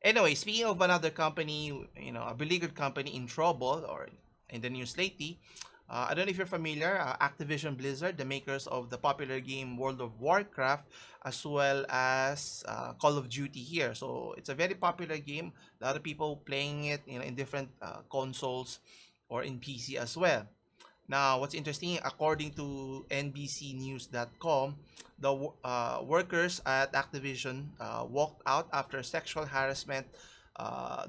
Anyway, speaking of another company, a beleaguered company in trouble or in the news lately, I don't know if you're familiar, Activision Blizzard, the makers of the popular game World of Warcraft, as well as Call of Duty here. So it's a very popular game. A lot of people playing it, in different consoles or in PC as well. Now, what's interesting, according to NBCnews.com, the workers at Activision walked out after sexual harassment.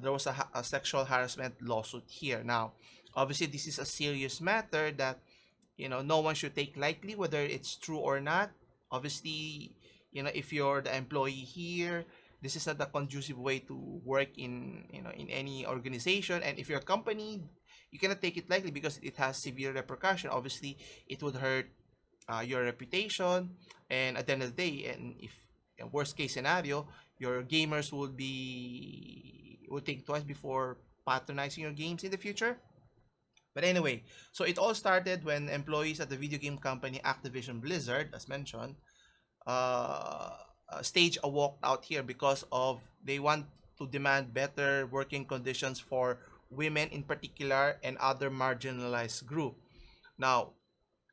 There was a sexual harassment lawsuit here. Now, obviously, this is a serious matter that no one should take lightly, whether it's true or not. Obviously, if you're the employee here, this is not a conducive way to work in any organization. And if you're a company, you cannot take it lightly because it has severe repercussion. Obviously, it would hurt your reputation, and at the end of the day, and if worst case scenario, your gamers would think twice before patronizing your games in the future. But anyway, so it all started when employees at the video game company Activision Blizzard, as mentioned, uh, stage a walkout here because of they want to demand better working conditions for women in particular and other marginalized group. Now,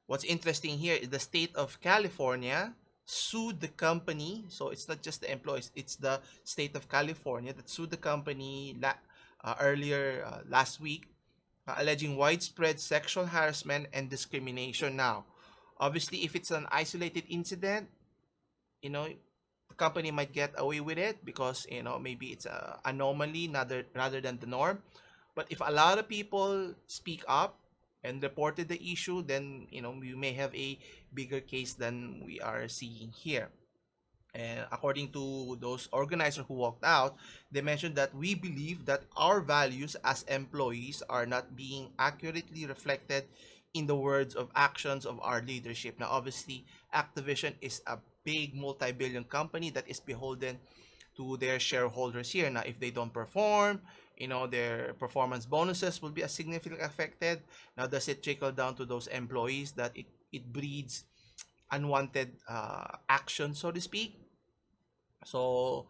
what's interesting here is the state of California sued the company. So it's not just the employees, it's the state of California that sued the company earlier last week, alleging widespread sexual harassment and discrimination. Now, obviously, if it's an isolated incident, the company might get away with it because maybe it's a anomaly rather than the norm. But if a lot of people speak up and reported the issue, then we may have a bigger case than we are seeing here. And according to those organizers who walked out, they mentioned that we believe that our values as employees are not being accurately reflected in the words of actions of our leadership. Now, obviously, Activision is a big multi-billion company that is beholden to their shareholders here. Now, if they don't perform, their performance bonuses will be significantly affected. Now, does it trickle down to those employees that it breeds unwanted action, so to speak? So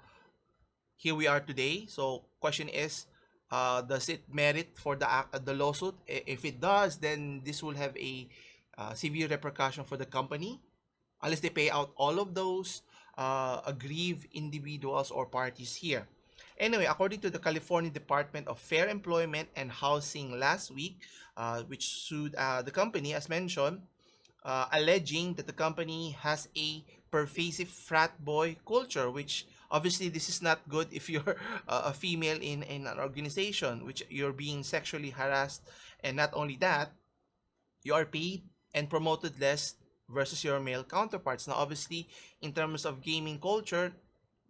here we are today. So question is, does it merit for the lawsuit? If it does, then this will have a severe repercussion for the company unless they pay out all of those aggrieved individuals or parties here. Anyway, according to the California Department of Fair Employment and Housing last week, which sued the company, as mentioned, alleging that the company has a pervasive frat boy culture, which obviously this is not good if you're a female in an organization, which you're being sexually harassed. And not only that, you are paid and promoted less versus your male counterparts. Now, obviously, in terms of gaming culture,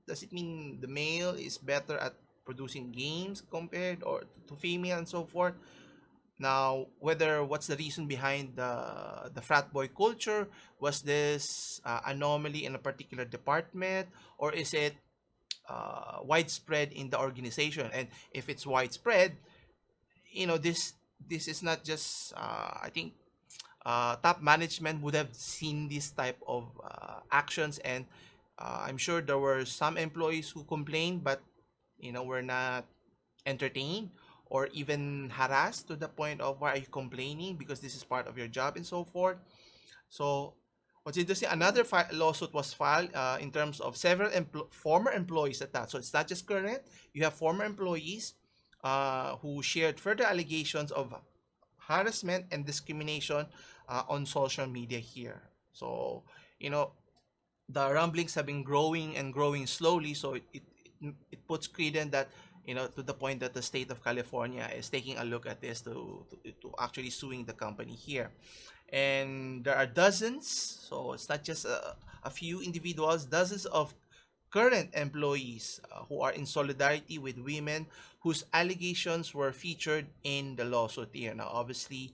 does it mean the male is better at producing games compared or to female and so forth? Now, what's the reason behind the frat boy culture? Was this anomaly in a particular department, or is it widespread in the organization? And if it's widespread, this is not just. I think top management would have seen this type of actions, and I'm sure there were some employees who complained, but were not entertained or even harassed to the point of why are you complaining because this is part of your job and so forth. So what's interesting, another lawsuit was filed in terms of several former employees at that. So it's not just current, you have former employees who shared further allegations of harassment and discrimination on social media here. So the rumblings have been growing and growing slowly, so it puts credence that to the point that the state of California is taking a look at this to actually suing the company here. And there are dozens, so it's not just a few individuals, dozens of current employees who are in solidarity with women whose allegations were featured in the lawsuit here. Now, obviously,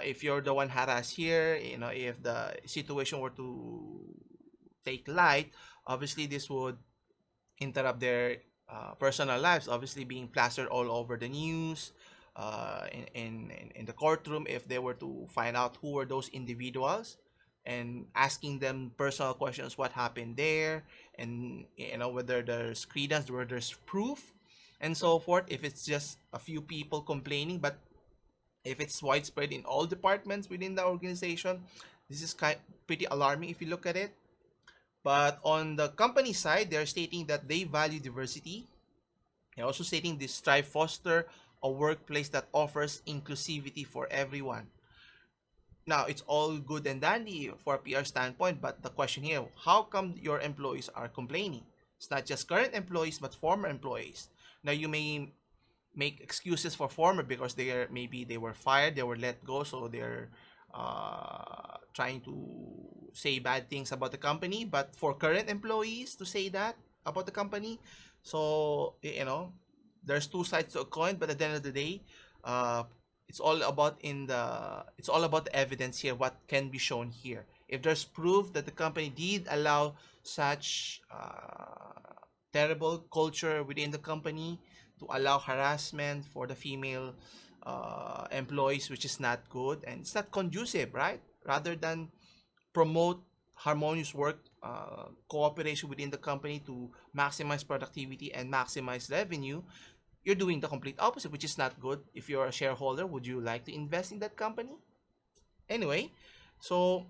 if you're the one harassed here, if the situation were to take light, obviously this would interrupt their personal lives, obviously being plastered all over the news, in the courtroom if they were to find out who were those individuals. and asking them personal questions, what happened there, and whether there's credence, whether there's proof, and so forth. If it's just a few people complaining, but if it's widespread in all departments within the organization, this is pretty alarming if you look at it. But on the company side, they're stating that they value diversity. They're also stating they strive foster a workplace that offers inclusivity for everyone. Now, it's all good and dandy for a PR standpoint, but the question here, how come your employees are complaining? It's not just current employees, but former employees. Now, you may make excuses for former because maybe they were fired, they were let go, so they're trying to say bad things about the company. But for current employees to say that about the company, so there's two sides to a coin. But at the end of the day, uh, it's all about the evidence here, what can be shown here. If there's proof that the company did allow such terrible culture within the company, to allow harassment for the female employees, which is not good and it's not conducive, right? Rather than promote harmonious work cooperation within the company to maximize productivity and maximize revenue, you're doing the complete opposite, which is not good. If you're a shareholder, would you like to invest in that company? Anyway, so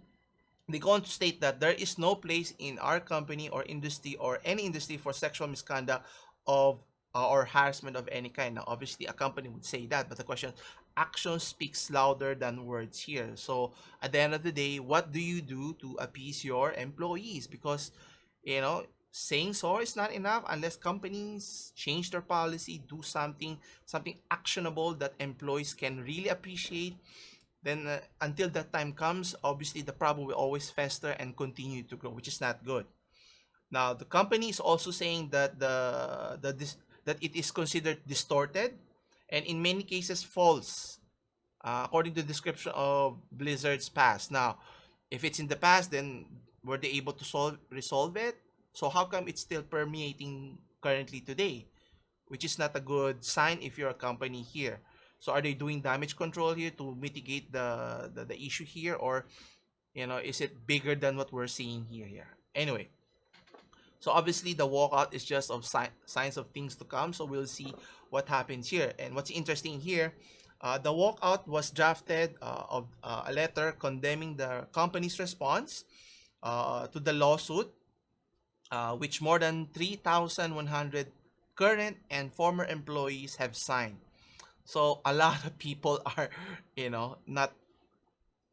they go on to state that there is no place in our company or industry or any industry for sexual misconduct of or harassment of any kind. Now, obviously, a company would say that, but the question, action speaks louder than words here. So, at the end of the day, what do you do to appease your employees? Because, saying sorry is not enough unless companies change their policy, do something actionable that employees can really appreciate. Then until that time comes, obviously the problem will always fester and continue to grow, which is not good. Now the company is also saying that that it is considered distorted and in many cases false, according to the description of Blizzard's past. Now, if it's in the past, then were they able to resolve it? So how come it's still permeating currently today, which is not a good sign if you're a company here. So are they doing damage control here to mitigate the issue here, or is it bigger than what we're seeing here? Anyway, so obviously the walkout is just of signs of things to come. So we'll see what happens here. And what's interesting here, the walkout was drafted of a letter condemning the company's response to the lawsuit, which more than 3,100 current and former employees have signed. So a lot of people are, not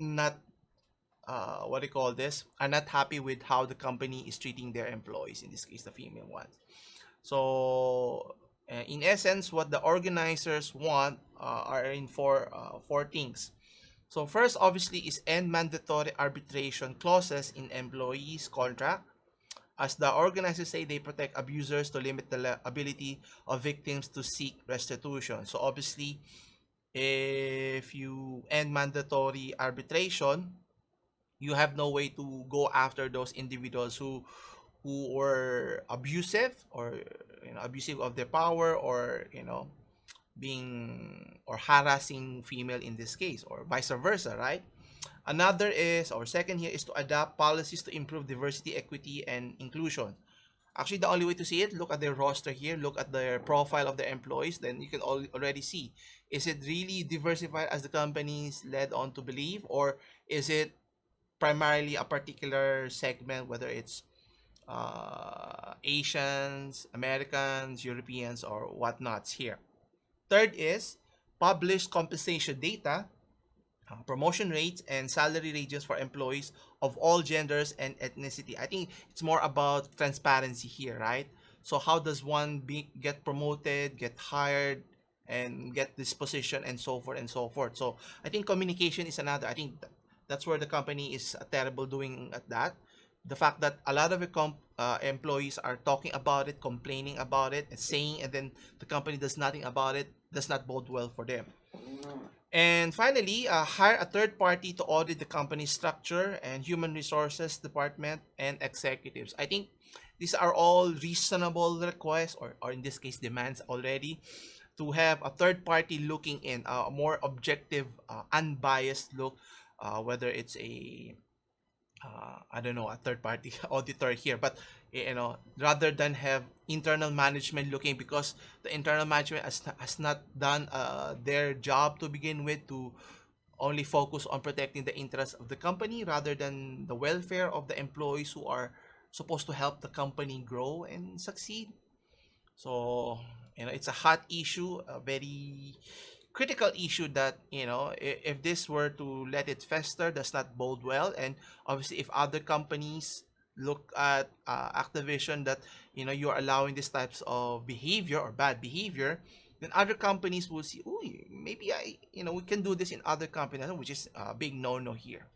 what do you call this? Are not happy with how the company is treating their employees. In this case, the female ones. So, in essence, what the organizers want are in four things. So first, obviously, is end mandatory arbitration clauses in employees' contract. As the organizers say, they protect abusers to limit the ability of victims to seek restitution. So obviously, if you end mandatory arbitration, you have no way to go after those individuals who were abusive, or abusive of their power, or being or harassing female in this case, or vice versa, right? Another is, or second here, is to adopt policies to improve diversity, equity, and inclusion. Actually, the only way to see it, look at their roster here, look at their profile of their employees, then you can already see, is it really diversified as the companies led on to believe, or is it primarily a particular segment, whether it's Asians, Americans, Europeans, or whatnots here. Third is publish compensation data, promotion rates, and salary ranges for employees of all genders and ethnicity. I think it's more about transparency here, right? So how does one get promoted, get hired, and get this position, and so forth and so forth. So I think communication is another. I think that's where the company is terrible doing at that. The fact that a lot of the employees are talking about it, complaining about it, and saying, and then the company does nothing about it, does not bode well for them. And finally, hire a third party to audit the company's structure and human resources department and executives. I think these are all reasonable requests, or in this case, demands already, to have a third party looking in a more objective, unbiased look, whether it's a I don't know, a third party auditor here, but rather than have internal management looking, because the internal management has not done their job to begin with, to only focus on protecting the interests of the company rather than the welfare of the employees who are supposed to help the company grow and succeed. So, it's a hot issue, a very critical issue that, if this were to let it fester, does not bode well. And obviously, if other companies look at Activision, that, you're allowing these types of behavior or bad behavior, then other companies will see, oh, maybe we can do this in other companies, which is a big no-no here.